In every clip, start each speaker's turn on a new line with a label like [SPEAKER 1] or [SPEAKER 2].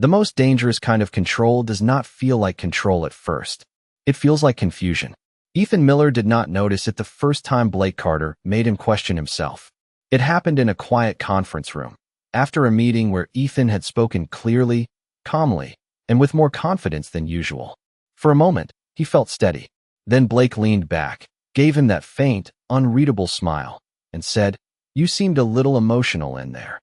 [SPEAKER 1] The most dangerous kind of control does not feel like control at first. It feels like confusion. Ethan Miller did not notice it the first time Blake Carter made him question himself. It happened in a quiet conference room, after a meeting where Ethan had spoken clearly, calmly, and with more confidence than usual. For a moment, he felt steady. Then Blake leaned back, gave him that faint, unreadable smile, and said, "You seemed a little emotional in there."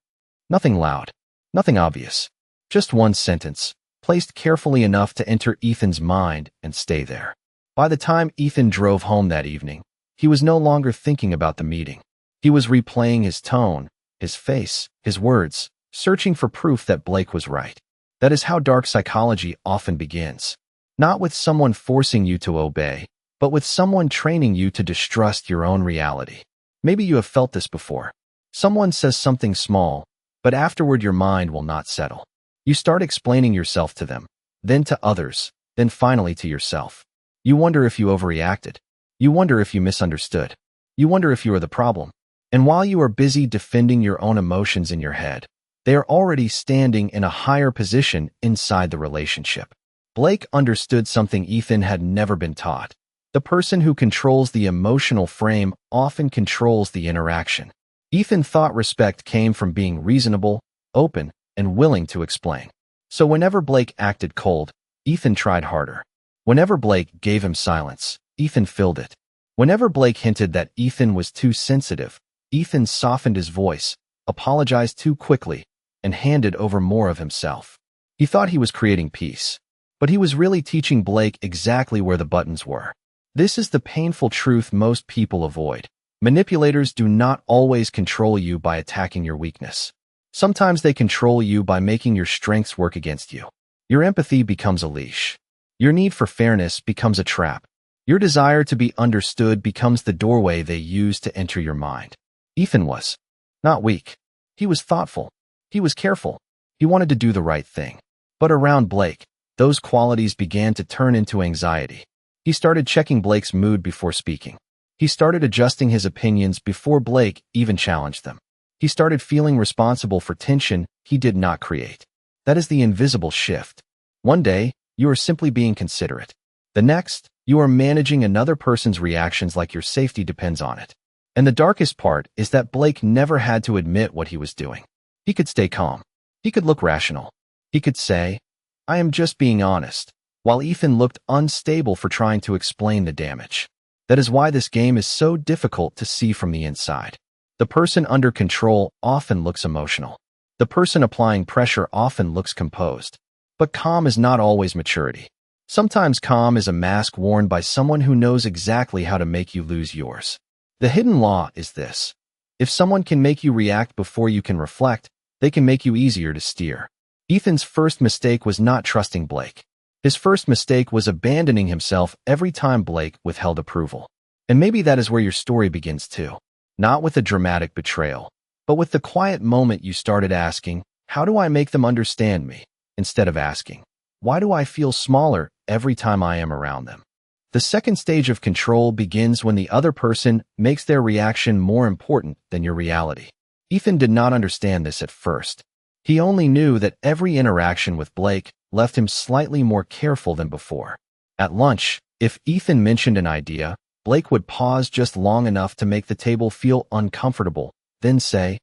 [SPEAKER 1] Nothing loud, nothing obvious. Just one sentence, placed carefully enough to enter Ethan's mind and stay there. By the time Ethan drove home that evening, he was no longer thinking about the meeting. He was replaying his tone, his face, his words, searching for proof that Blake was right. That is how dark psychology often begins. Not with someone forcing you to obey, but with someone training you to distrust your own reality. Maybe you have felt this before. Someone says something small, but afterward your mind will not settle. You start explaining yourself to them, then to others, then finally to yourself. You wonder if you overreacted. You wonder if you misunderstood. You wonder if you are the problem. And while you are busy defending your own emotions in your head, they are already standing in a higher position inside the relationship. Blake understood something Ethan had never been taught. The person who controls the emotional frame often controls the interaction. Ethan thought respect came from being reasonable, open, and willing to explain. So whenever Blake acted cold, Ethan tried harder. Whenever Blake gave him silence, Ethan filled it. Whenever Blake hinted that Ethan was too sensitive, Ethan softened his voice, apologized too quickly, and handed over more of himself. He thought he was creating peace, but he was really teaching Blake exactly where the buttons were. This is the painful truth most people avoid. Manipulators do not always control you by attacking your weakness. Sometimes they control you by making your strengths work against you. Your empathy becomes a leash. Your need for fairness becomes a trap. Your desire to be understood becomes the doorway they use to enter your mind. Ethan was not weak. He was thoughtful. He was careful. He wanted to do the right thing. But around Blake, those qualities began to turn into anxiety. He started checking Blake's mood before speaking. He started adjusting his opinions before Blake even challenged them. He started feeling responsible for tension he did not create. That is the invisible shift. One day, you are simply being considerate. The next, you are managing another person's reactions like your safety depends on it. And the darkest part is that Blake never had to admit what he was doing. He could stay calm. He could look rational. He could say, "I am just being honest," while Ethan looked unstable for trying to explain the damage. That is why this game is so difficult to see from the inside. The person under control often looks emotional. The person applying pressure often looks composed. But calm is not always maturity. Sometimes calm is a mask worn by someone who knows exactly how to make you lose yours. The hidden law is this: if someone can make you react before you can reflect, they can make you easier to steer. Ethan's first mistake was not trusting Blake. His first mistake was abandoning himself every time Blake withheld approval. And maybe that is where your story begins too. Not with a dramatic betrayal, but with the quiet moment you started asking, "How do I make them understand me?" instead of asking, "Why do I feel smaller every time I am around them?" The second stage of control begins when the other person makes their reaction more important than your reality. Ethan did not understand this at first. He only knew that every interaction with Blake left him slightly more careful than before. At lunch, if Ethan mentioned an idea, Blake would pause just long enough to make the table feel uncomfortable, then say,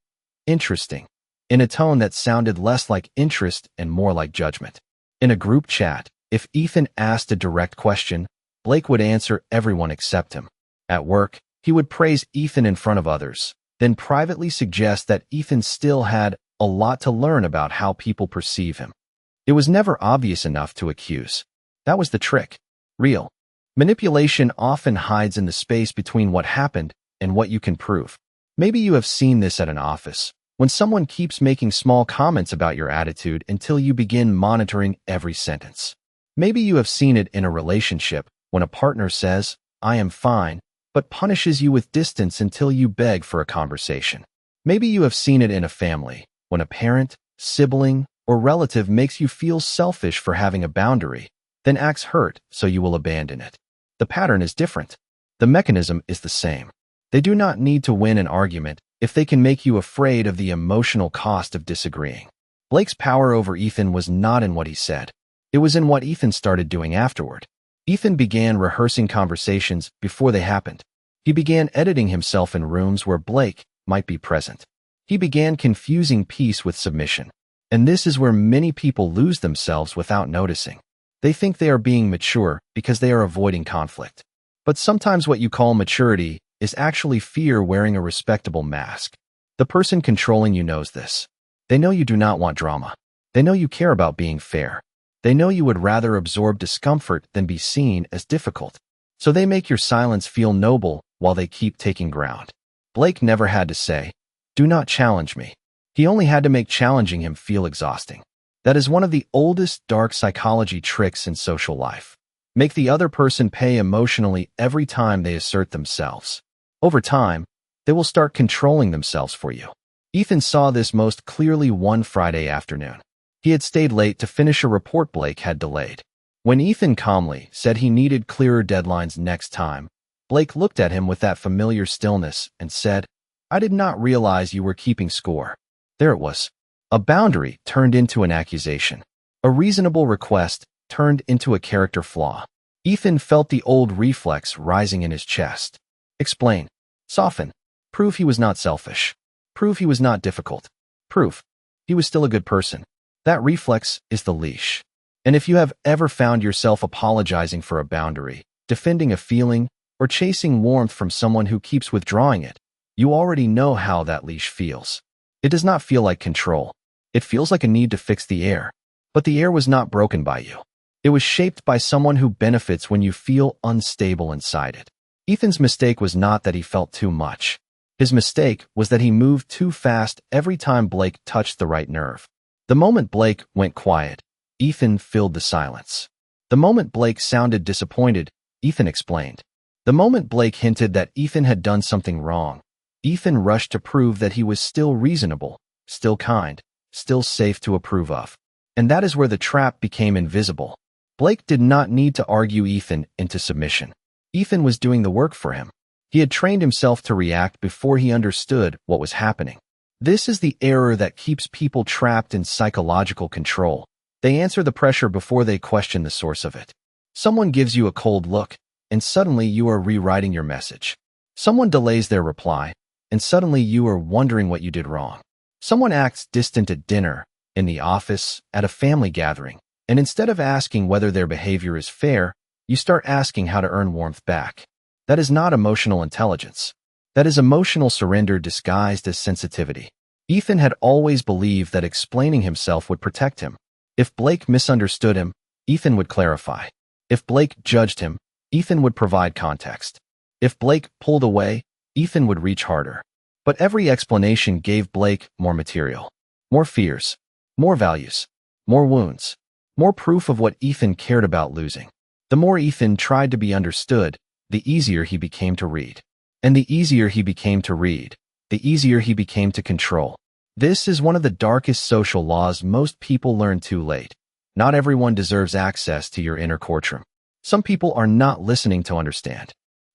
[SPEAKER 1] "Interesting," in a tone that sounded less like interest and more like judgment. In a group chat, if Ethan asked a direct question, Blake would answer everyone except him. At work, he would praise Ethan in front of others, then privately suggest that Ethan still had a lot to learn about how people perceive him. It was never obvious enough to accuse. That was the trick. Real manipulation often hides in the space between what happened and what you can prove. Maybe you have seen this at an office, when someone keeps making small comments about your attitude until you begin monitoring every sentence. Maybe you have seen it in a relationship, when a partner says, "I am fine," but punishes you with distance until you beg for a conversation. Maybe you have seen it in a family, when a parent, sibling, or relative makes you feel selfish for having a boundary, then acts hurt so you will abandon it. The pattern is different. The mechanism is the same. They do not need to win an argument if they can make you afraid of the emotional cost of disagreeing. Blake's power over Ethan was not in what he said. It was in what Ethan started doing afterward. Ethan began rehearsing conversations before they happened. He began editing himself in rooms where Blake might be present. He began confusing peace with submission. And this is where many people lose themselves without noticing. They think they are being mature because they are avoiding conflict. But sometimes what you call maturity is actually fear wearing a respectable mask. The person controlling you knows this. They know you do not want drama. They know you care about being fair. They know you would rather absorb discomfort than be seen as difficult. So they make your silence feel noble while they keep taking ground. Blake never had to say, "Do not challenge me." He only had to make challenging him feel exhausting. That is one of the oldest dark psychology tricks in social life. Make the other person pay emotionally every time they assert themselves. Over time, they will start controlling themselves for you. Ethan saw this most clearly one Friday afternoon. He had stayed late to finish a report Blake had delayed. When Ethan calmly said he needed clearer deadlines next time, Blake looked at him with that familiar stillness and said, "I did not realize you were keeping score." There it was. A boundary turned into an accusation. A reasonable request turned into a character flaw. Ethan felt the old reflex rising in his chest. Explain. Soften. Prove he was not selfish. Prove he was not difficult. Prove he was still a good person. That reflex is the leash. And if you have ever found yourself apologizing for a boundary, defending a feeling, or chasing warmth from someone who keeps withdrawing it, you already know how that leash feels. It does not feel like control. It feels like a need to fix the air. But the air was not broken by you. It was shaped by someone who benefits when you feel unstable inside it. Ethan's mistake was not that he felt too much. His mistake was that he moved too fast every time Blake touched the right nerve. The moment Blake went quiet, Ethan filled the silence. The moment Blake sounded disappointed, Ethan explained. The moment Blake hinted that Ethan had done something wrong, Ethan rushed to prove that he was still reasonable, still kind, still safe to approve of. And that is where the trap became invisible. Blake did not need to argue Ethan into submission. Ethan was doing the work for him. He had trained himself to react before he understood what was happening. This is the error that keeps people trapped in psychological control. They answer the pressure before they question the source of it. Someone gives you a cold look, and suddenly you are rewriting your message. Someone delays their reply, and suddenly you are wondering what you did wrong. Someone acts distant at dinner, in the office, at a family gathering, and instead of asking whether their behavior is fair, you start asking how to earn warmth back. That is not emotional intelligence. That is emotional surrender disguised as sensitivity. Ethan had always believed that explaining himself would protect him. If Blake misunderstood him, Ethan would clarify. If Blake judged him, Ethan would provide context. If Blake pulled away, Ethan would reach harder. But every explanation gave Blake more material, more fears, more values, more wounds, more proof of what Ethan cared about losing. The more Ethan tried to be understood, the easier he became to read. And the easier he became to read, the easier he became to control. This is one of the darkest social laws most people learn too late. Not everyone deserves access to your inner courtroom. Some people are not listening to understand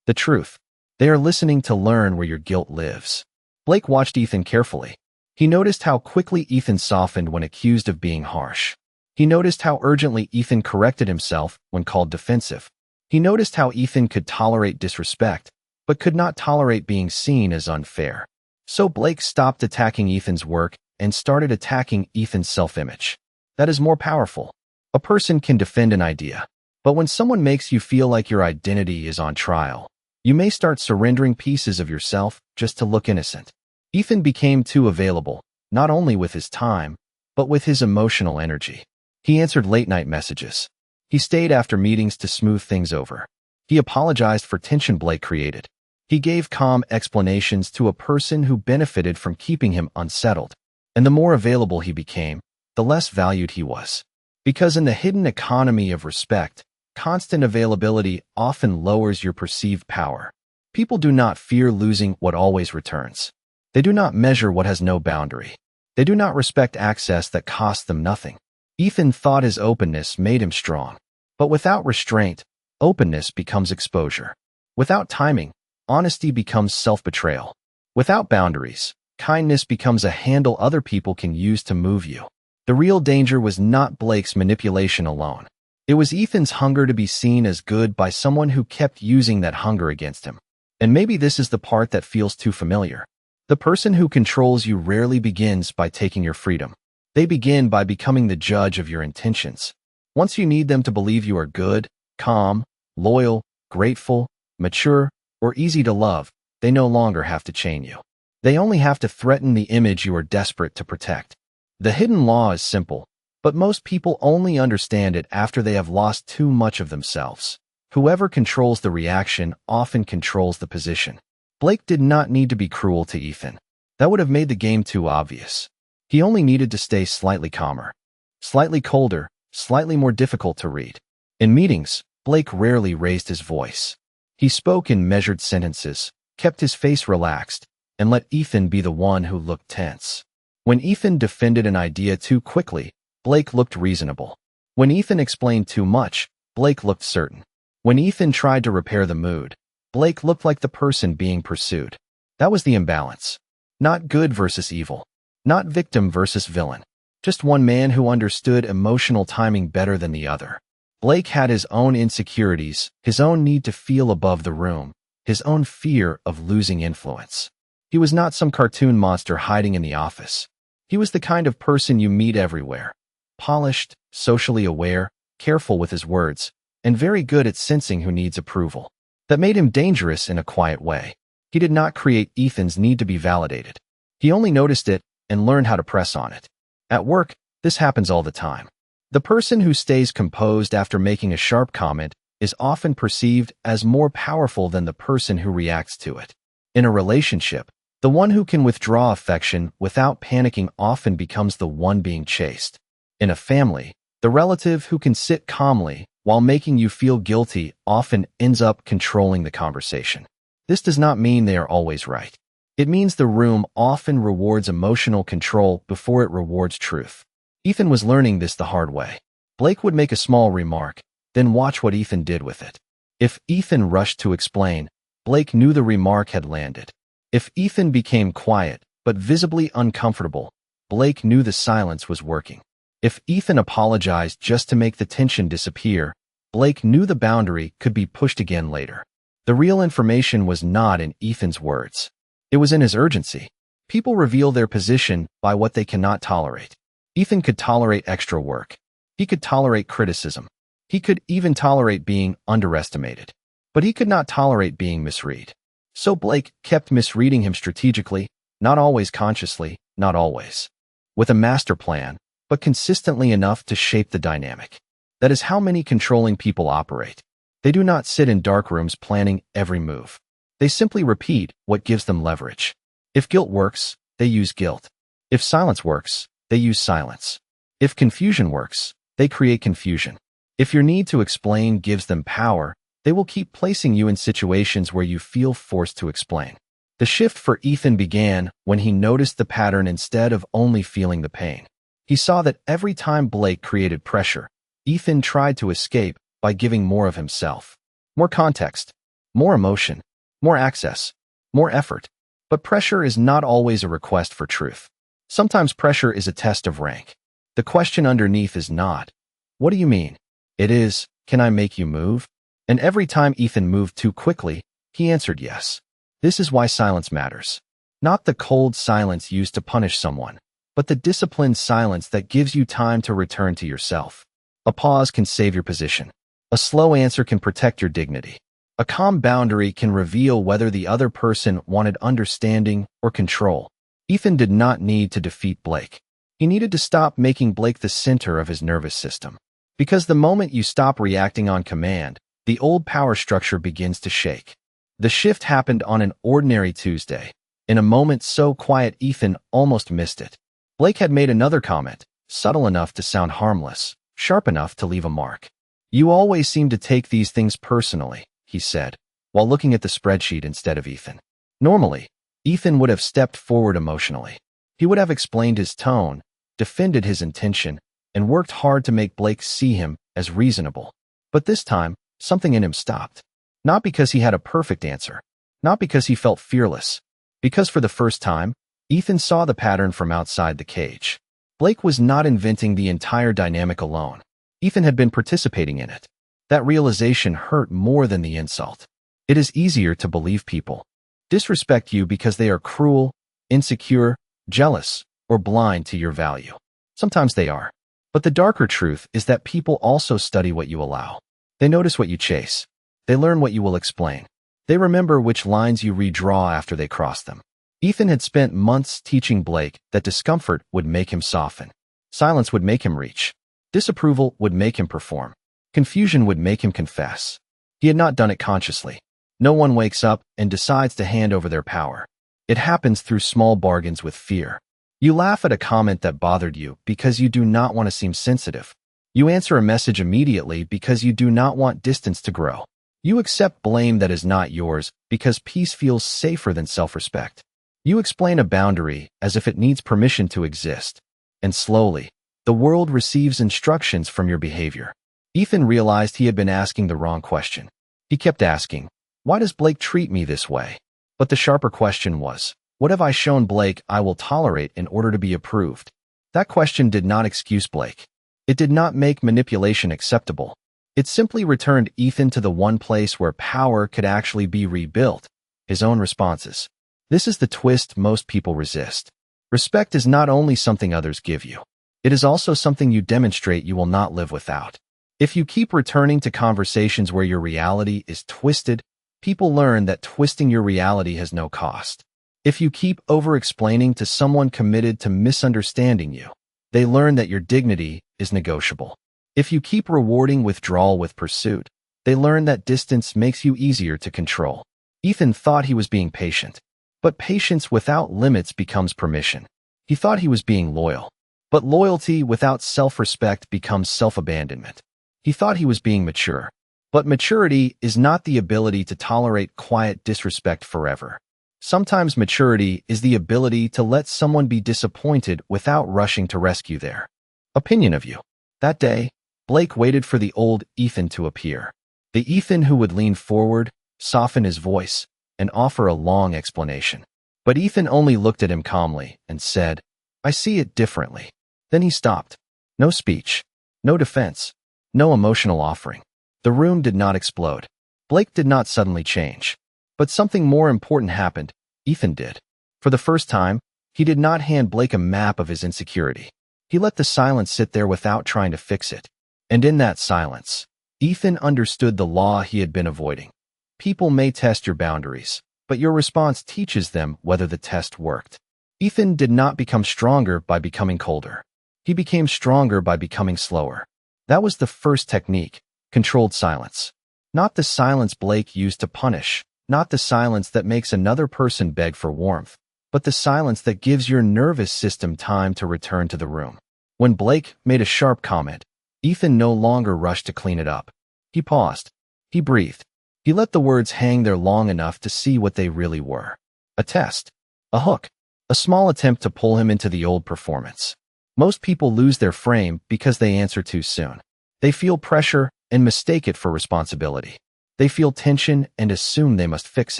[SPEAKER 1] the truth. They are listening to learn where your guilt lives. Blake watched Ethan carefully. He noticed how quickly Ethan softened when accused of being harsh. He noticed how urgently Ethan corrected himself when called defensive. He noticed how Ethan could tolerate disrespect, but could not tolerate being seen as unfair. So Blake stopped attacking Ethan's work and started attacking Ethan's self-image. That is more powerful. A person can defend an idea, but when someone makes you feel like your identity is on trial, you may start surrendering pieces of yourself just to look innocent. Ethan became too available, not only with his time, but with his emotional energy. He answered late-night messages. He stayed after meetings to smooth things over. He apologized for tension Blake created. He gave calm explanations to a person who benefited from keeping him unsettled. And the more available he became, the less valued he was. Because in the hidden economy of respect, constant availability often lowers your perceived power. People do not fear losing what always returns. They do not measure what has no boundary. They do not respect access that costs them nothing. Ethan thought his openness made him strong. But without restraint, openness becomes exposure. Without timing, honesty becomes self-betrayal. Without boundaries, kindness becomes a handle other people can use to move you. The real danger was not Blake's manipulation alone. It was Ethan's hunger to be seen as good by someone who kept using that hunger against him. And maybe this is the part that feels too familiar. The person who controls you rarely begins by taking your freedom. They begin by becoming the judge of your intentions. Once you need them to believe you are good, calm, loyal, grateful, mature, or easy to love, they no longer have to chain you. They only have to threaten the image you are desperate to protect. The hidden law is simple, but most people only understand it after they have lost too much of themselves. Whoever controls the reaction often controls the position. Blake did not need to be cruel to Ethan. That would have made the game too obvious. He only needed to stay slightly calmer, slightly colder, slightly more difficult to read. In meetings, Blake rarely raised his voice. He spoke in measured sentences, kept his face relaxed, and let Ethan be the one who looked tense. When Ethan defended an idea too quickly, Blake looked reasonable. When Ethan explained too much, Blake looked certain. When Ethan tried to repair the mood, Blake looked like the person being pursued. That was the imbalance. Not good versus evil. Not victim versus villain. Just one man who understood emotional timing better than the other. Blake had his own insecurities, his own need to feel above the room, his own fear of losing influence. He was not some cartoon monster hiding in the office. He was the kind of person you meet everywhere. Polished, socially aware, careful with his words, and very good at sensing who needs approval. That made him dangerous in a quiet way. He did not create Ethan's need to be validated. He only noticed it and learned how to press on it. At work, this happens all the time. The person who stays composed after making a sharp comment is often perceived as more powerful than the person who reacts to it. In a relationship, the one who can withdraw affection without panicking often becomes the one being chased. In a family, the relative who can sit calmly while making you feel guilty often ends up controlling the conversation. This does not mean they are always right. It means the room often rewards emotional control before it rewards truth. Ethan was learning this the hard way. Blake would make a small remark, then watch what Ethan did with it. If Ethan rushed to explain, Blake knew the remark had landed. If Ethan became quiet, but visibly uncomfortable, Blake knew the silence was working. If Ethan apologized just to make the tension disappear, Blake knew the boundary could be pushed again later. The real information was not in Ethan's words. It was in his urgency. People reveal their position by what they cannot tolerate. Ethan could tolerate extra work. He could tolerate criticism. He could even tolerate being underestimated. But he could not tolerate being misread. So Blake kept misreading him strategically, not always consciously, not always with a master plan, but consistently enough to shape the dynamic. That is how many controlling people operate. They do not sit in dark rooms planning every move. They simply repeat what gives them leverage. If guilt works, they use guilt. If silence works, they use silence. If confusion works, they create confusion. If your need to explain gives them power, they will keep placing you in situations where you feel forced to explain. The shift for Ethan began when he noticed the pattern instead of only feeling the pain. He saw that every time Blake created pressure, Ethan tried to escape by giving more of himself. More context, more emotion, more access, more effort. But pressure is not always a request for truth. Sometimes pressure is a test of rank. The question underneath is not, "What do you mean?" It is, "Can I make you move?" And every time Ethan moved too quickly, he answered yes. This is why silence matters. Not the cold silence used to punish someone, but the disciplined silence that gives you time to return to yourself. A pause can save your position. A slow answer can protect your dignity. A calm boundary can reveal whether the other person wanted understanding or control. Ethan did not need to defeat Blake. He needed to stop making Blake the center of his nervous system. Because the moment you stop reacting on command, the old power structure begins to shake. The shift happened on an ordinary Tuesday. In a moment so quiet Ethan almost missed it. Blake had made another comment, subtle enough to sound harmless, sharp enough to leave a mark. "You always seem to take these things personally," he said, while looking at the spreadsheet instead of Ethan. Normally, Ethan would have stepped forward emotionally. He would have explained his tone, defended his intention, and worked hard to make Blake see him as reasonable. But this time, something in him stopped. Not because he had a perfect answer. Not because he felt fearless. Because for the first time, Ethan saw the pattern from outside the cage. Blake was not inventing the entire dynamic alone. Ethan had been participating in it. That realization hurt more than the insult. It is easier to believe people disrespect you because they are cruel, insecure, jealous, or blind to your value. Sometimes they are. But the darker truth is that people also study what you allow. They notice what you chase. They learn what you will explain. They remember which lines you redraw after they cross them. Ethan had spent months teaching Blake that discomfort would make him soften. Silence would make him reach. Disapproval would make him perform. Confusion would make him confess. He had not done it consciously. No one wakes up and decides to hand over their power. It happens through small bargains with fear. You laugh at a comment that bothered you because you do not want to seem sensitive. You answer a message immediately because you do not want distance to grow. You accept blame that is not yours because peace feels safer than self-respect. You explain a boundary as if it needs permission to exist. And slowly, the world receives instructions from your behavior. Ethan realized he had been asking the wrong question. He kept asking, "Why does Blake treat me this way?" But the sharper question was, "What have I shown Blake I will tolerate in order to be approved?" That question did not excuse Blake. It did not make manipulation acceptable. It simply returned Ethan to the one place where power could actually be rebuilt, his own responses. This is the twist most people resist. Respect is not only something others give you. It is also something you demonstrate you will not live without. If you keep returning to conversations where your reality is twisted, people learn that twisting your reality has no cost. If you keep over-explaining to someone committed to misunderstanding you, they learn that your dignity is negotiable. If you keep rewarding withdrawal with pursuit, they learn that distance makes you easier to control. Ethan thought he was being patient. But patience without limits becomes permission. He thought he was being loyal. But loyalty without self-respect becomes self-abandonment. He thought he was being mature. But maturity is not the ability to tolerate quiet disrespect forever. Sometimes maturity is the ability to let someone be disappointed without rushing to rescue their opinion of you. That day, Blake waited for the old Ethan to appear. The Ethan who would lean forward, soften his voice, and offer a long explanation. But Ethan only looked at him calmly and said, "I see it differently." Then he stopped. No speech. No defense. No emotional offering. The room did not explode. Blake did not suddenly change. But something more important happened. Ethan did. For the first time, he did not hand Blake a map of his insecurity. He let the silence sit there without trying to fix it. And in that silence, Ethan understood the law he had been avoiding. People may test your boundaries, but your response teaches them whether the test worked. Ethan did not become stronger by becoming colder. He became stronger by becoming slower. That was the first technique, controlled silence. Not the silence Blake used to punish, not the silence that makes another person beg for warmth, but the silence that gives your nervous system time to return to the room. When Blake made a sharp comment, Ethan no longer rushed to clean it up. He paused. He breathed. He let the words hang there long enough to see what they really were. A test. A hook. A small attempt to pull him into the old performance. Most people lose their frame because they answer too soon. They feel pressure and mistake it for responsibility. They feel tension and assume they must fix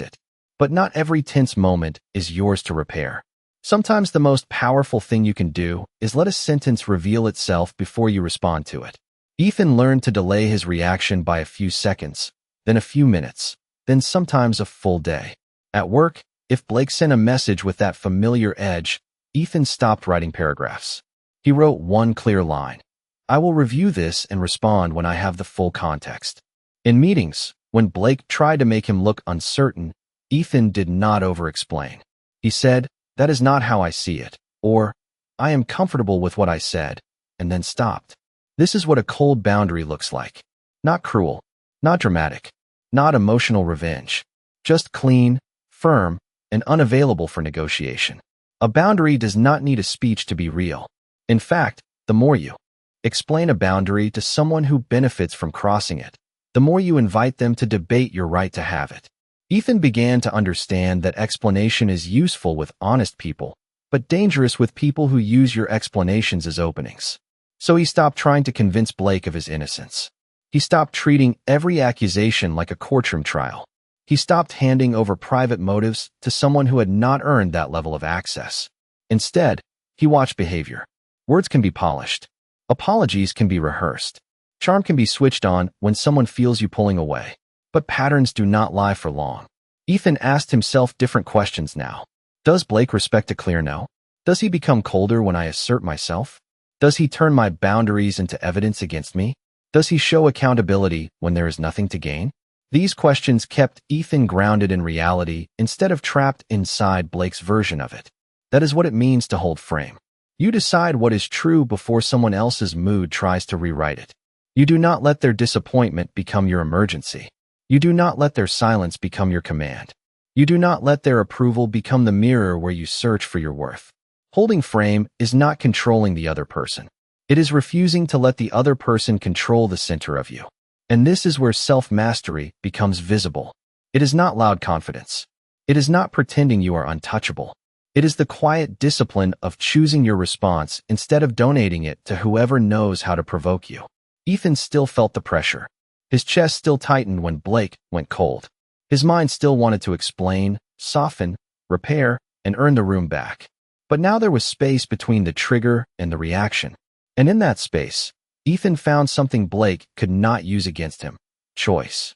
[SPEAKER 1] it. But not every tense moment is yours to repair. Sometimes the most powerful thing you can do is let a sentence reveal itself before you respond to it. Ethan learned to delay his reaction by a few seconds, then a few minutes, then sometimes a full day. At work, if Blake sent a message with that familiar edge, Ethan stopped writing paragraphs. He wrote one clear line. "I will review this and respond when I have the full context." In meetings, when Blake tried to make him look uncertain, Ethan did not over-explain. He said, "That is not how I see it," or, "I am comfortable with what I said," and then stopped. This is what a cold boundary looks like. Not cruel, not dramatic, not emotional revenge. Just clean, firm, and unavailable for negotiation. A boundary does not need a speech to be real. In fact, the more you explain a boundary to someone who benefits from crossing it, the more you invite them to debate your right to have it. Ethan began to understand that explanation is useful with honest people, but dangerous with people who use your explanations as openings. So he stopped trying to convince Blake of his innocence. He stopped treating every accusation like a courtroom trial. He stopped handing over private motives to someone who had not earned that level of access. Instead, he watched behavior. Words can be polished. Apologies can be rehearsed. Charm can be switched on when someone feels you pulling away. But patterns do not lie for long. Ethan asked himself different questions now. Does Blake respect a clear no? Does he become colder when I assert myself? Does he turn my boundaries into evidence against me? Does he show accountability when there is nothing to gain? These questions kept Ethan grounded in reality instead of trapped inside Blake's version of it. That is what it means to hold frame. You decide what is true before someone else's mood tries to rewrite it. You do not let their disappointment become your emergency. You do not let their silence become your command. You do not let their approval become the mirror where you search for your worth. Holding frame is not controlling the other person. It is refusing to let the other person control the center of you. And this is where self-mastery becomes visible. It is not loud confidence. It is not pretending you are untouchable. It is the quiet discipline of choosing your response instead of donating it to whoever knows how to provoke you. Ethan still felt the pressure. His chest still tightened when Blake went cold. His mind still wanted to explain, soften, repair, and earn the room back. But now there was space between the trigger and the reaction. And in that space, Ethan found something Blake could not use against him: choice.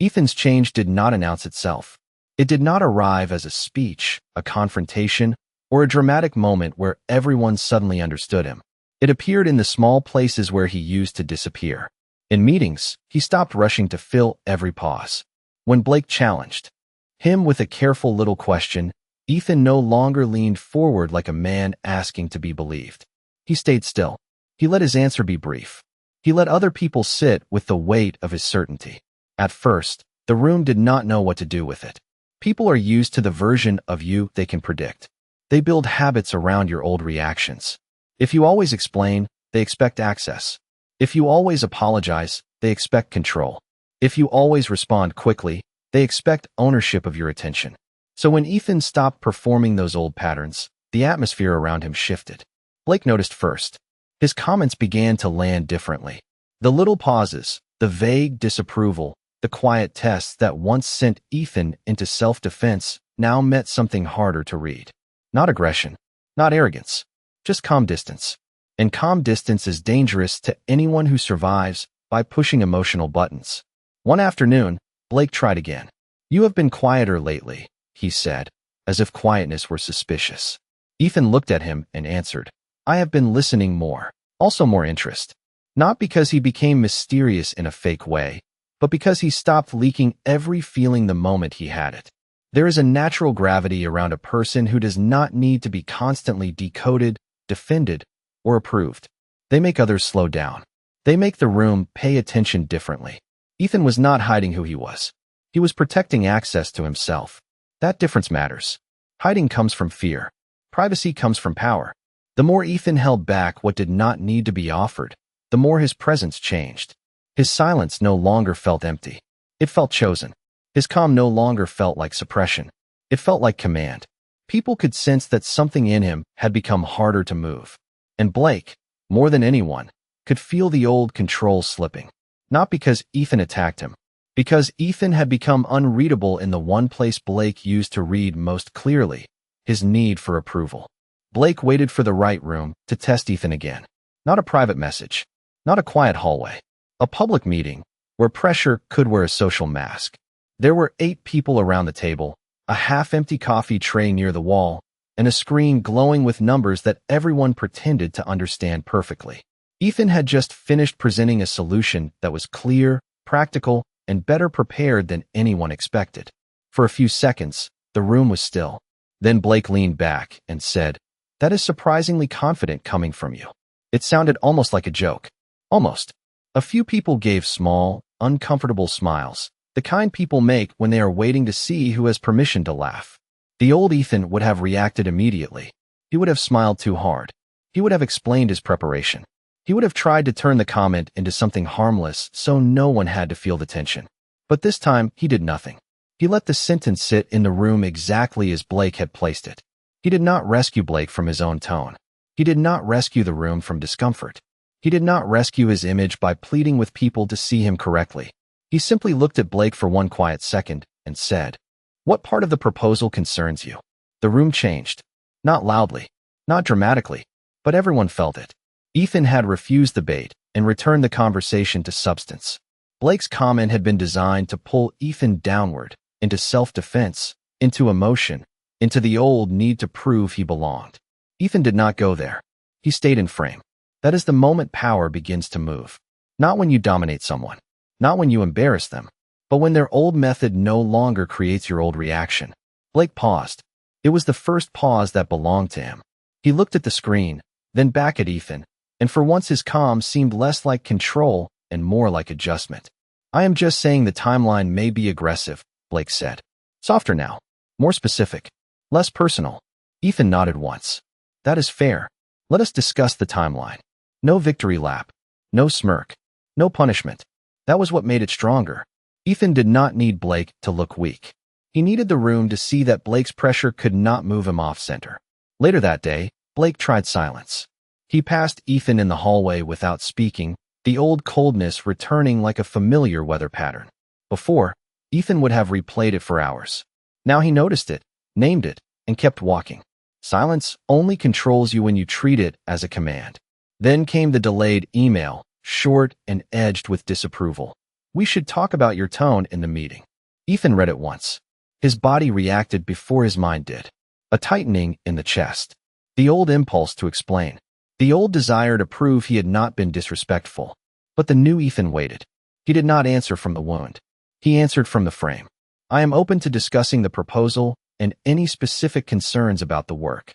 [SPEAKER 1] Ethan's change did not announce itself. It did not arrive as a speech, a confrontation, or a dramatic moment where everyone suddenly understood him. It appeared in the small places where he used to disappear. In meetings, he stopped rushing to fill every pause. When Blake challenged him with a careful little question, Ethan no longer leaned forward like a man asking to be believed. He stayed still. He let his answer be brief. He let other people sit with the weight of his certainty. At first, the room did not know what to do with it. People are used to the version of you they can predict. They build habits around your old reactions. If you always explain, they expect access. If you always apologize, they expect control. If you always respond quickly, they expect ownership of your attention. So when Ethan stopped performing those old patterns, the atmosphere around him shifted. Blake noticed first. His comments began to land differently. The little pauses, the vague disapproval, the quiet tests that once sent Ethan into self-defense now met something harder to read. Not aggression, not arrogance, just calm distance. And calm distance is dangerous to anyone who survives by pushing emotional buttons. One afternoon, Blake tried again. "You have been quieter lately," he said, as if quietness were suspicious. Ethan looked at him and answered, "I have been listening more, also more interest." Not because he became mysterious in a fake way, but because he stopped leaking every feeling the moment he had it. There is a natural gravity around a person who does not need to be constantly decoded, defended, or approved. They make others slow down. They make the room pay attention differently. Ethan was not hiding who he was. He was protecting access to himself. That difference matters. Hiding comes from fear. Privacy comes from power. The more Ethan held back what did not need to be offered, the more his presence changed. His silence no longer felt empty. It felt chosen. His calm no longer felt like suppression. It felt like command. People could sense that something in him had become harder to move. And Blake, more than anyone, could feel the old control slipping. Not because Ethan attacked him, because Ethan had become unreadable in the one place Blake used to read most clearly: his need for approval. Blake waited for the right room to test Ethan again. Not a private message, not a quiet hallway, a public meeting where pressure could wear a social mask. There were 8 people around the table, a half-empty coffee tray near the wall, and a screen glowing with numbers that everyone pretended to understand perfectly. Ethan had just finished presenting a solution that was clear, practical, and better prepared than anyone expected. For a few seconds, the room was still. Then Blake leaned back and said, "That is surprisingly confident coming from you." It sounded almost like a joke. Almost. A few people gave small, uncomfortable smiles, the kind people make when they are waiting to see who has permission to laugh. The old Ethan would have reacted immediately. He would have smiled too hard. He would have explained his preparation. He would have tried to turn the comment into something harmless so no one had to feel the tension. But this time, he did nothing. He let the sentence sit in the room exactly as Blake had placed it. He did not rescue Blake from his own tone. He did not rescue the room from discomfort. He did not rescue his image by pleading with people to see him correctly. He simply looked at Blake for one quiet second and said, "What part of the proposal concerns you?" The room changed. Not loudly, not dramatically, but everyone felt it. Ethan had refused the bait and returned the conversation to substance. Blake's comment had been designed to pull Ethan downward, into self-defense, into emotion, into the old need to prove he belonged. Ethan did not go there. He stayed in frame. That is the moment power begins to move. Not when you dominate someone, not when you embarrass them, but when their old method no longer creates your old reaction. Blake paused. It was the first pause that belonged to him. He looked at the screen, then back at Ethan, and for once his calm seemed less like control and more like adjustment. I am just saying the timeline may be aggressive, Blake said. Softer now. More specific. Less personal. Ethan nodded once. That is fair. Let us discuss the timeline. No victory lap. No smirk. No punishment. That was what made it stronger. Ethan did not need Blake to look weak. He needed the room to see that Blake's pressure could not move him off center. Later that day, Blake tried silence. He passed Ethan in the hallway without speaking, the old coldness returning like a familiar weather pattern. Before, Ethan would have replayed it for hours. Now he noticed it, named it, and kept walking. Silence only controls you when you treat it as a command. Then came the delayed email, short and edged with disapproval. We should talk about your tone in the meeting. Ethan read it once. His body reacted before his mind did. A tightening in the chest. The old impulse to explain. The old desire to prove he had not been disrespectful. But the new Ethan waited. He did not answer from the wound. He answered from the frame. I am open to discussing the proposal and any specific concerns about the work.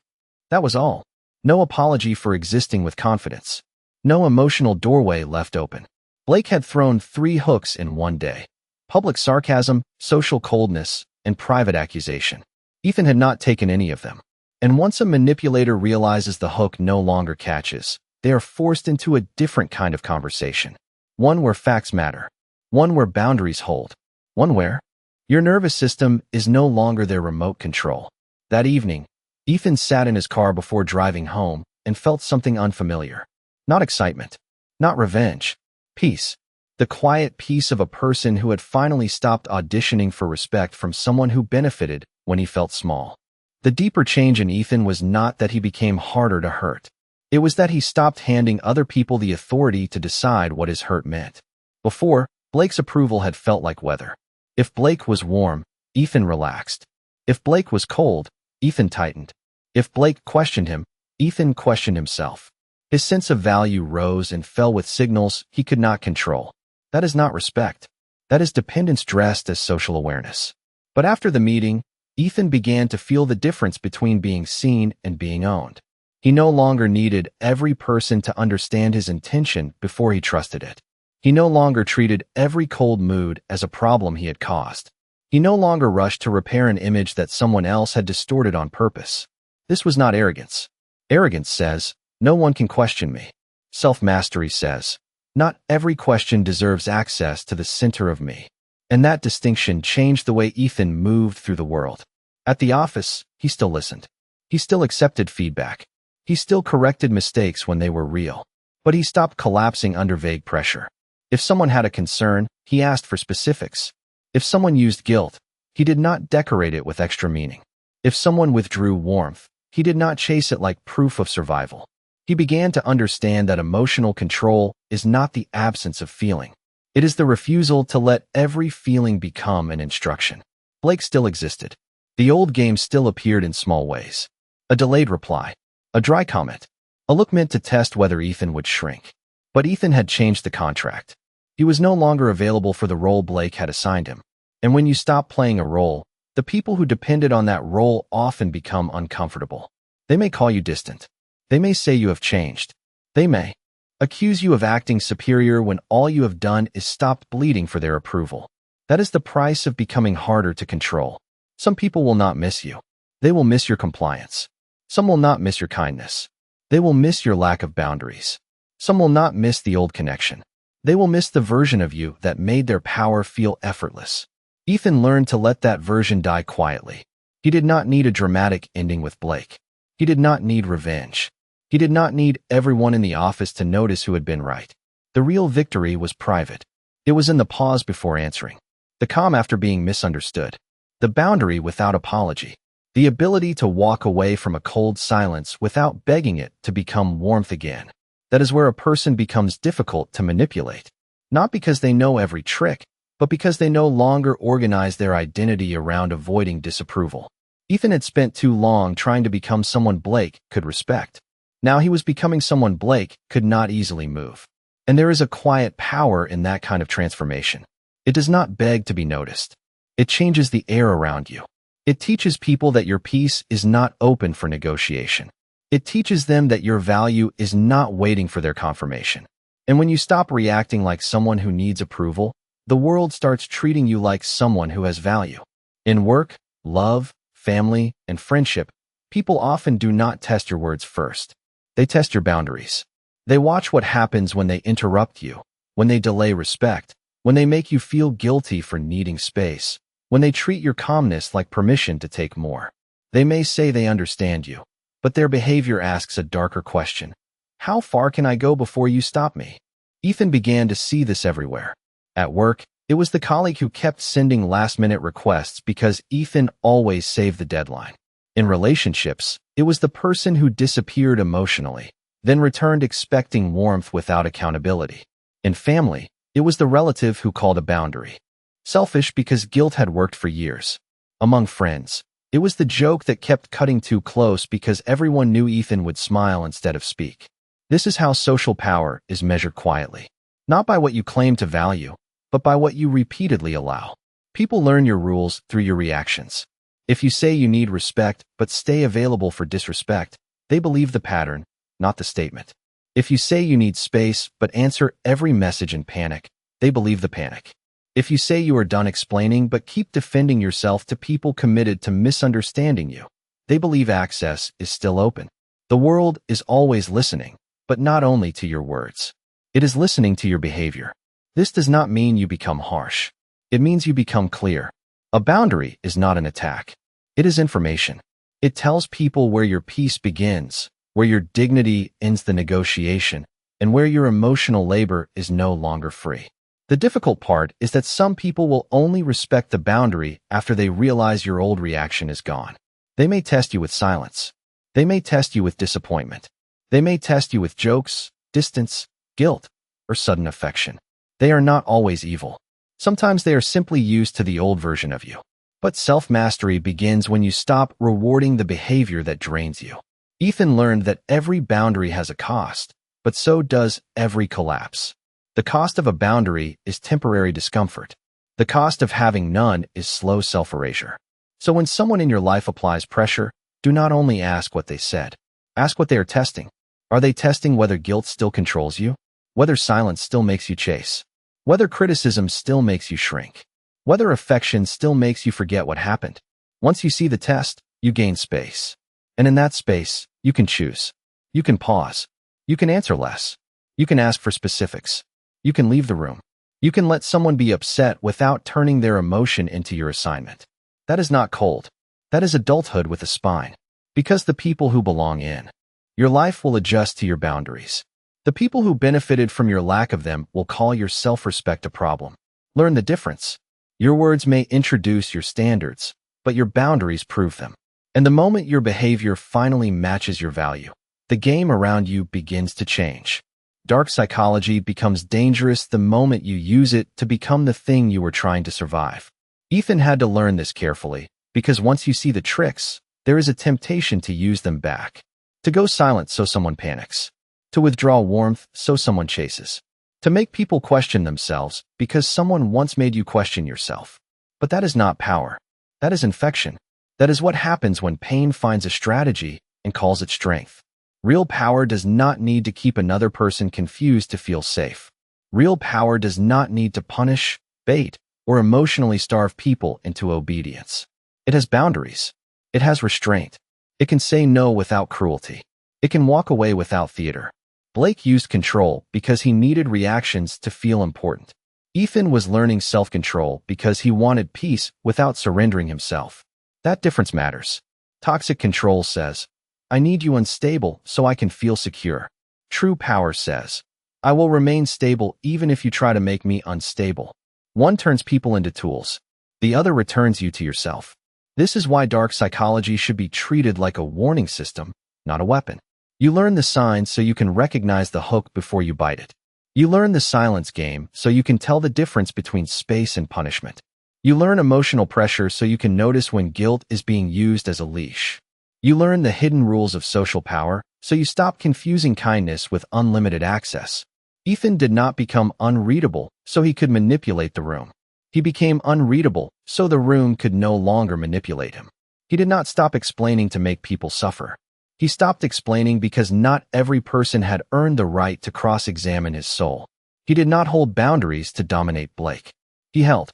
[SPEAKER 1] That was all. No apology for existing with confidence. No emotional doorway left open. Blake had thrown 3 hooks in one day. Public sarcasm, social coldness, and private accusation. Ethan had not taken any of them. And once a manipulator realizes the hook no longer catches, they are forced into a different kind of conversation. One where facts matter. One where boundaries hold. One where your nervous system is no longer their remote control. That evening, Ethan sat in his car before driving home and felt something unfamiliar. Not excitement. Not revenge. Peace. The quiet peace of a person who had finally stopped auditioning for respect from someone who benefited when he felt small. The deeper change in Ethan was not that he became harder to hurt. It was that he stopped handing other people the authority to decide what his hurt meant. Before, Blake's approval had felt like weather. If Blake was warm, Ethan relaxed. If Blake was cold, Ethan tightened. If Blake questioned him, Ethan questioned himself. His sense of value rose and fell with signals he could not control. That is not respect. That is dependence dressed as social awareness. But after the meeting, Ethan began to feel the difference between being seen and being owned. He no longer needed every person to understand his intention before he trusted it. He no longer treated every cold mood as a problem he had caused. He no longer rushed to repair an image that someone else had distorted on purpose. This was not arrogance. Arrogance says, no one can question me. Self-mastery says, not every question deserves access to the center of me. And that distinction changed the way Ethan moved through the world. At the office, he still listened. He still accepted feedback. He still corrected mistakes when they were real. But he stopped collapsing under vague pressure. If someone had a concern, he asked for specifics. If someone used guilt, he did not decorate it with extra meaning. If someone withdrew warmth, he did not chase it like proof of survival. He began to understand that emotional control is not the absence of feeling. It is the refusal to let every feeling become an instruction. Blake still existed. The old game still appeared in small ways. A delayed reply. A dry comment. A look meant to test whether Ethan would shrink. But Ethan had changed the contract. He was no longer available for the role Blake had assigned him. And when you stop playing a role, the people who depended on that role often become uncomfortable. They may call you distant. They may say you have changed. They may accuse you of acting superior when all you have done is stopped bleeding for their approval. That is the price of becoming harder to control. Some people will not miss you. They will miss your compliance. Some will not miss your kindness. They will miss your lack of boundaries. Some will not miss the old connection. They will miss the version of you that made their power feel effortless. Ethan learned to let that version die quietly. He did not need a dramatic ending with Blake. He did not need revenge. He did not need everyone in the office to notice who had been right. The real victory was private. It was in the pause before answering. The calm after being misunderstood. The boundary without apology. The ability to walk away from a cold silence without begging it to become warmth again. That is where a person becomes difficult to manipulate. Not because they know every trick, but because they no longer organize their identity around avoiding disapproval. Ethan had spent too long trying to become someone Blake could respect. Now he was becoming someone Blake could not easily move. And there is a quiet power in that kind of transformation. It does not beg to be noticed. It changes the air around you. It teaches people that your peace is not open for negotiation. It teaches them that your value is not waiting for their confirmation. And when you stop reacting like someone who needs approval, the world starts treating you like someone who has value. In work, love, family, and friendship, people often do not test your words first. They test your boundaries. They watch what happens when they interrupt you, when they delay respect, when they make you feel guilty for needing space, when they treat your calmness like permission to take more. They may say they understand you, but their behavior asks a darker question. How far can I go before you stop me? Ethan began to see this everywhere. At work, it was the colleague who kept sending last-minute requests because Ethan always saved the deadline. In relationships, it was the person who disappeared emotionally, then returned expecting warmth without accountability. In family, it was the relative who called a boundary. Selfish because guilt had worked for years. Among friends, it was the joke that kept cutting too close because everyone knew Ethan would smile instead of speak. This is how social power is measured quietly. Not by what you claim to value, but by what you repeatedly allow. People learn your rules through your reactions. If you say you need respect but stay available for disrespect, they believe the pattern, not the statement. If you say you need space but answer every message in panic, they believe the panic. If you say you are done explaining but keep defending yourself to people committed to misunderstanding you, they believe access is still open. The world is always listening, but not only to your words. It is listening to your behavior. This does not mean you become harsh. It means you become clear. A boundary is not an attack. It is information. It tells people where your peace begins, where your dignity ends the negotiation, and where your emotional labor is no longer free. The difficult part is that some people will only respect the boundary after they realize your old reaction is gone. They may test you with silence. They may test you with disappointment. They may test you with jokes, distance, guilt, or sudden affection. They are not always evil. Sometimes they are simply used to the old version of you. But self-mastery begins when you stop rewarding the behavior that drains you. Ethan learned that every boundary has a cost, but so does every collapse. The cost of a boundary is temporary discomfort. The cost of having none is slow self-erasure. So when someone in your life applies pressure, do not only ask what they said. Ask what they are testing. Are they testing whether guilt still controls you? Whether silence still makes you chase? Whether criticism still makes you shrink? Whether affection still makes you forget what happened? Once you see the test, you gain space. And in that space, you can choose. You can pause. You can answer less. You can ask for specifics. You can leave the room. You can let someone be upset without turning their emotion into your assignment. That is not cold. That is adulthood with a spine. Because the people who belong in your life will adjust to your boundaries. The people who benefited from your lack of them will call your self-respect a problem. Learn the difference. Your words may introduce your standards, but your boundaries prove them. And the moment your behavior finally matches your value, the game around you begins to change. Dark psychology becomes dangerous the moment you use it to become the thing you were trying to survive. Ethan had to learn this carefully, because once you see the tricks, there is a temptation to use them back. To go silent so someone panics. To withdraw warmth so someone chases. To make people question themselves because someone once made you question yourself. But that is not power. That is infection. That is what happens when pain finds a strategy and calls it strength. Real power does not need to keep another person confused to feel safe. Real power does not need to punish, bait, or emotionally starve people into obedience. It has boundaries. It has restraint. It can say no without cruelty. It can walk away without theater. Blake used control because he needed reactions to feel important. Ethan was learning self-control because he wanted peace without surrendering himself. That difference matters. Toxic control says, I need you unstable so I can feel secure. True power says, I will remain stable even if you try to make me unstable. One turns people into tools. The other returns you to yourself. This is why dark psychology should be treated like a warning system, not a weapon. You learn the signs so you can recognize the hook before you bite it. You learn the silence game so you can tell the difference between space and punishment. You learn emotional pressure so you can notice when guilt is being used as a leash. You learn the hidden rules of social power so you stop confusing kindness with unlimited access. Ethan did not become unreadable so he could manipulate the room. He became unreadable so the room could no longer manipulate him. He did not stop explaining to make people suffer. He stopped explaining because not every person had earned the right to cross-examine his soul. He did not hold boundaries to dominate Blake. He held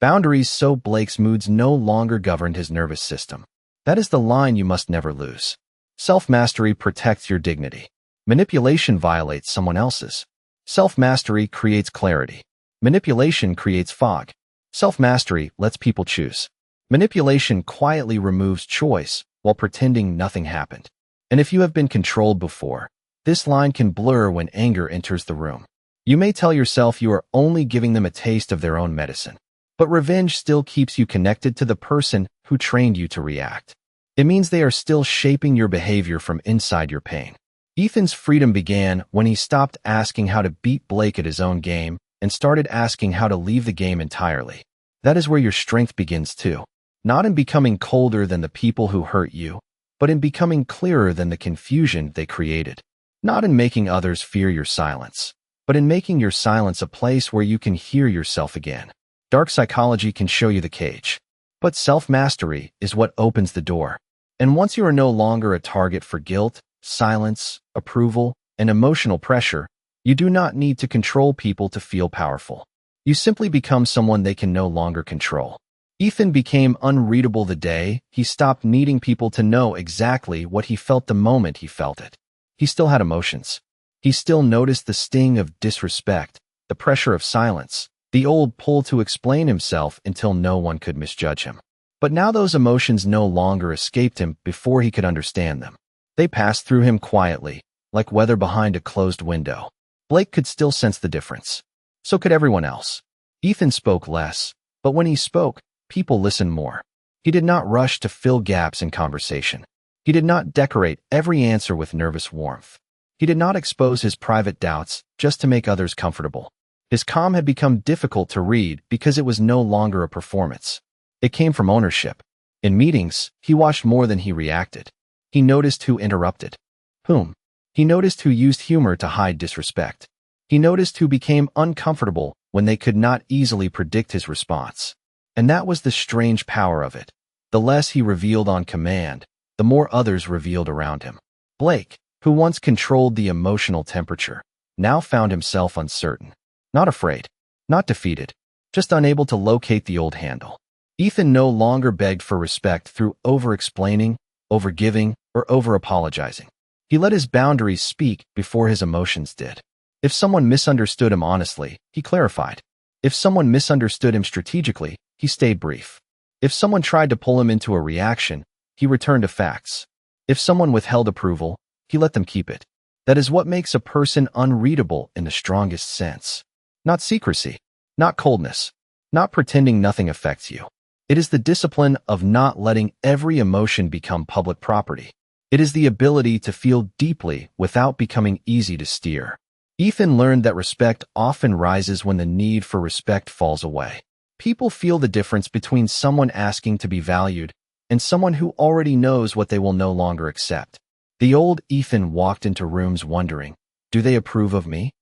[SPEAKER 1] boundaries so Blake's moods no longer governed his nervous system. That is the line you must never lose. Self-mastery protects your dignity. Manipulation violates someone else's. Self-mastery creates clarity. Manipulation creates fog. Self-mastery lets people choose. Manipulation quietly removes choice while pretending nothing happened. And if you have been controlled before, this line can blur when anger enters the room. You may tell yourself you are only giving them a taste of their own medicine, but revenge still keeps you connected to the person who trained you to react. It means they are still shaping your behavior from inside your pain. Ethan's freedom began when he stopped asking how to beat Blake at his own game and started asking how to leave the game entirely. That is where your strength begins too. Not in becoming colder than the people who hurt you, but in becoming clearer than the confusion they created. Not in making others fear your silence, but in making your silence a place where you can hear yourself again. Dark psychology can show you the cage, but self-mastery is what opens the door. And once you are no longer a target for guilt, silence, approval, and emotional pressure, you do not need to control people to feel powerful. You simply become someone they can no longer control. Ethan became unreadable the day he stopped needing people to know exactly what he felt the moment he felt it. He still had emotions. He still noticed the sting of disrespect, the pressure of silence, the old pull to explain himself until no one could misjudge him. But now those emotions no longer escaped him before he could understand them. They passed through him quietly, like weather behind a closed window. Blake could still sense the difference. So could everyone else. Ethan spoke less, but when he spoke, people listened more. He did not rush to fill gaps in conversation. He did not decorate every answer with nervous warmth. He did not expose his private doubts just to make others comfortable. His calm had become difficult to read because it was no longer a performance. It came from ownership. In meetings, he watched more than he reacted. He noticed who interrupted whom. He noticed who used humor to hide disrespect. He noticed who became uncomfortable when they could not easily predict his response. And that was the strange power of it. The less he revealed on command, the more others revealed around him. Blake, who once controlled the emotional temperature, now found himself uncertain. Not afraid, not defeated, just unable to locate the old handle. Ethan no longer begged for respect through over-explaining, over-giving, or over-apologizing. He let his boundaries speak before his emotions did. If someone misunderstood him honestly, he clarified. If someone misunderstood him strategically, he stayed brief. If someone tried to pull him into a reaction, he returned to facts. If someone withheld approval, he let them keep it. That is what makes a person unreadable in the strongest sense. Not secrecy, not coldness, not pretending nothing affects you. It is the discipline of not letting every emotion become public property. It is the ability to feel deeply without becoming easy to steer. Ethan learned that respect often rises when the need for respect falls away. People feel the difference between someone asking to be valued and someone who already knows what they will no longer accept. The old Ethan walked into rooms wondering, do they approve of me?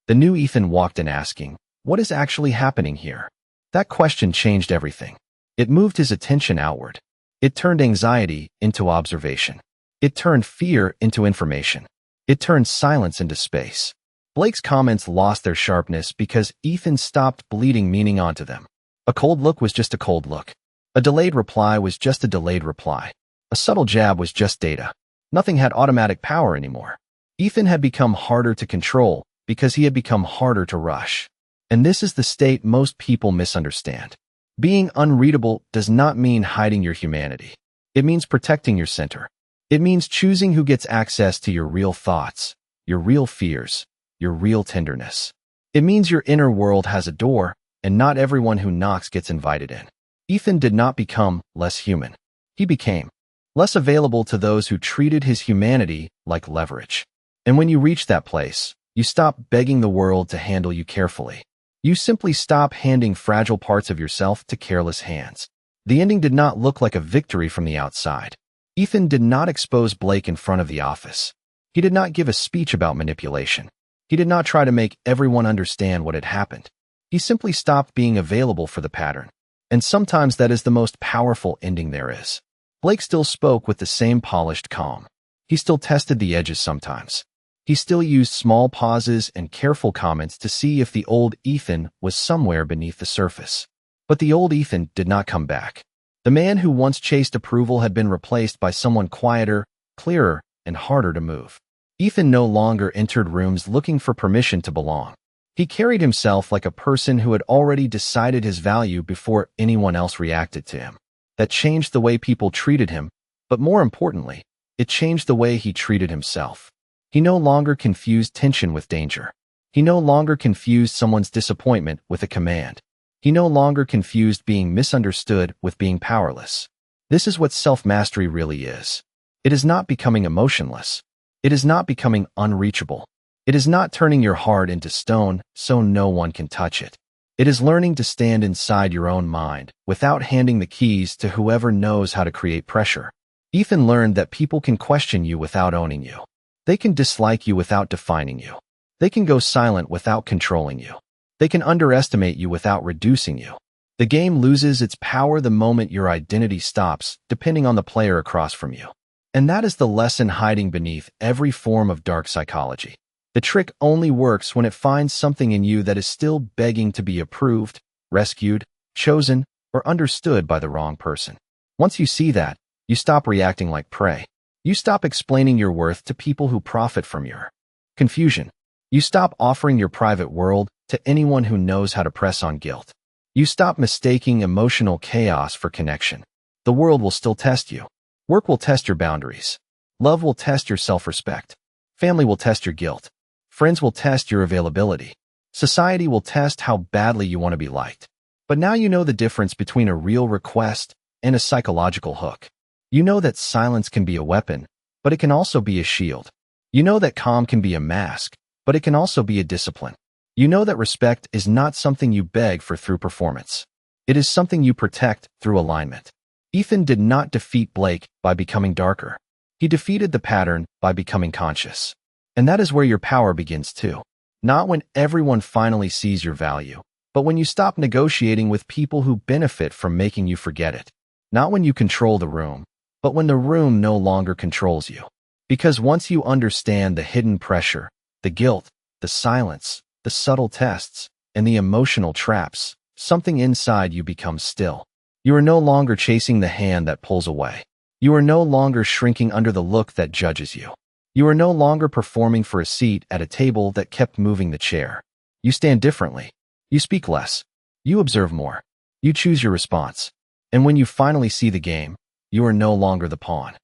[SPEAKER 1] The new Ethan walked in asking, what is actually happening here? That question changed everything. It moved his attention outward. It turned anxiety into observation. It turned fear into information. It turned silence into space. Blake's comments lost their sharpness because Ethan stopped bleeding meaning onto them. A cold look was just a cold look. A delayed reply was just a delayed reply. A subtle jab was just data. Nothing had automatic power anymore. Ethan had become harder to control because he had become harder to rush. And this is the state most people misunderstand. Being unreadable does not mean hiding your humanity. It means protecting your center. It means choosing who gets access to your real thoughts, your real fears, your real tenderness. It means your inner world has a door, and not everyone who knocks gets invited in. Ethan did not become less human. He became less available to those who treated his humanity like leverage. And when you reach that place, you stop begging the world to handle you carefully. You simply stop handing fragile parts of yourself to careless hands. The ending did not look like a victory from the outside. Ethan did not expose Blake in front of the office. He did not give a speech about manipulation. He did not try to make everyone understand what had happened. He simply stopped being available for the pattern. And sometimes that is the most powerful ending there is. Blake still spoke with the same polished calm. He still tested the edges sometimes. He still used small pauses and careful comments to see if the old Ethan was somewhere beneath the surface. But the old Ethan did not come back. The man who once chased approval had been replaced by someone quieter, clearer, and harder to move. Ethan no longer entered rooms looking for permission to belong. He carried himself like a person who had already decided his value before anyone else reacted to him. That changed the way people treated him, but more importantly, it changed the way he treated himself. He no longer confused tension with danger. He no longer confused someone's disappointment with a command. He no longer confused being misunderstood with being powerless. This is what self-mastery really is. It is not becoming emotionless. It is not becoming unreachable. It is not turning your heart into stone so no one can touch it. It is learning to stand inside your own mind without handing the keys to whoever knows how to create pressure. Ethan learned that people can question you without owning you. They can dislike you without defining you. They can go silent without controlling you. They can underestimate you without reducing you. The game loses its power the moment your identity stops, depending on the player across from you. And that is the lesson hiding beneath every form of dark psychology. The trick only works when it finds something in you that is still begging to be approved, rescued, chosen, or understood by the wrong person. Once you see that, you stop reacting like prey. You stop explaining your worth to people who profit from your confusion. You stop offering your private world to anyone who knows how to press on guilt. You stop mistaking emotional chaos for connection. The world will still test you. Work will test your boundaries. Love will test your self-respect. Family will test your guilt. Friends will test your availability. Society will test how badly you want to be liked. But now you know the difference between a real request and a psychological hook. You know that silence can be a weapon, but it can also be a shield. You know that calm can be a mask, but it can also be a discipline. You know that respect is not something you beg for through performance. It is something you protect through alignment. Ethan did not defeat Blake by becoming darker. He defeated the pattern by becoming conscious. And that is where your power begins too. Not when everyone finally sees your value, but when you stop negotiating with people who benefit from making you forget it. Not when you control the room, but when the room no longer controls you. Because once you understand the hidden pressure, the guilt, the silence, the subtle tests, and the emotional traps, something inside you becomes still. You are no longer chasing the hand that pulls away. You are no longer shrinking under the look that judges you. You are no longer performing for a seat at a table that kept moving the chair. You stand differently. You speak less. You observe more. You choose your response. And when you finally see the game, you are no longer the pawn.